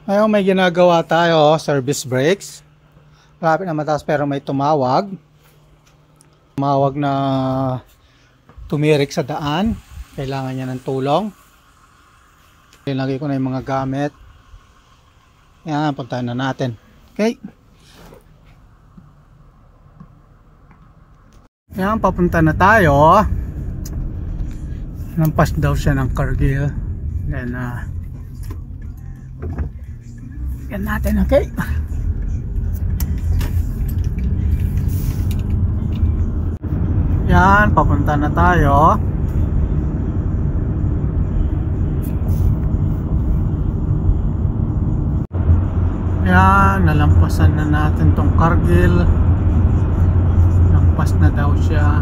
Ngayon may ginagawa tayo, service brakes. Malapit na mataas pero may tumawag. Tumawag na tumirik sa daan. Kailangan niya ng tulong. Ilagay ko na yung mga gamit. Yan, puntahan na natin. Okay. Yan, papunta na tayo. Lampas daw siya ng Cargill. Then, yan natin, okay? Yan, papunta na tayo. Yan, nalampasan na natin tong Cargill. Lampas na daw siya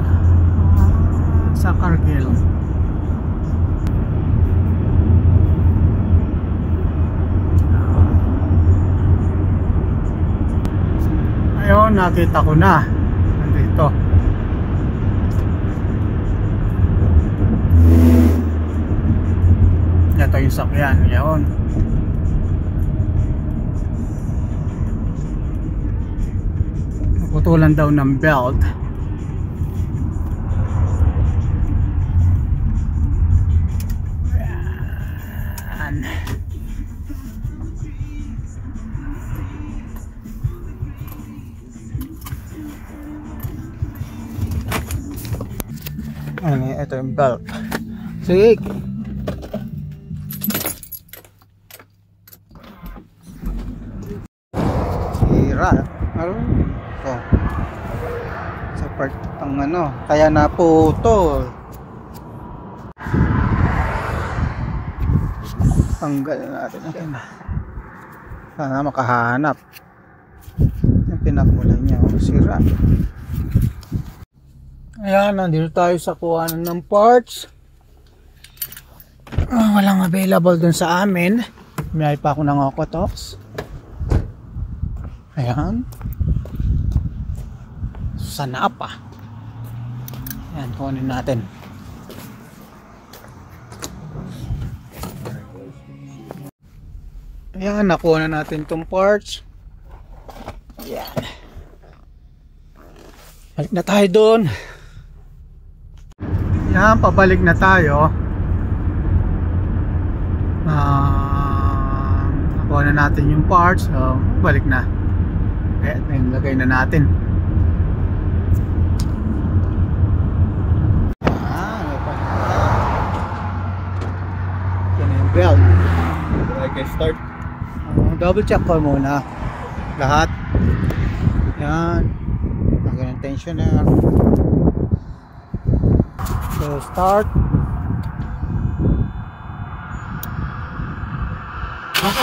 sa Cargill. Ayun, nakita ko na. Nandito. Ito yung sakyan. Ayun. Putulan daw ng belt. Ayan. Ito yung belt. Sige. Sira. Oh. Sa part ng kaya naputol. Tanggal natin. Sana makahanap. Yung pinakmula niya. Sira. Ayan, nandito tayo sa kuhanan ng parts. Walang available dun sa amin. May pa ako ng Okotox. Ayan. Sa Napa. Ayan, kuhanin natin. Ayan, nakuha na natin itong parts. Ayan. Balik na tayo doon. Yan, pabalik na tayo. Nakuha na natin yung parts. So, balik na. Kaya lagay na natin. Yan yung belt. Okay, start. Double check ko muna lahat. Yan. Lagyan ng tensioner. So start. Okay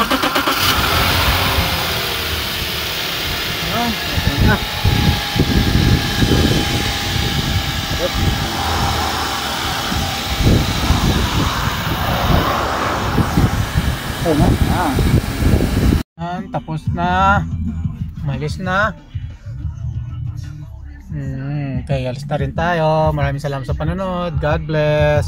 na. Okay na. Tapos na. Malis na. Okay, alis na rin tayo. Maraming salamat sa panonood. God bless.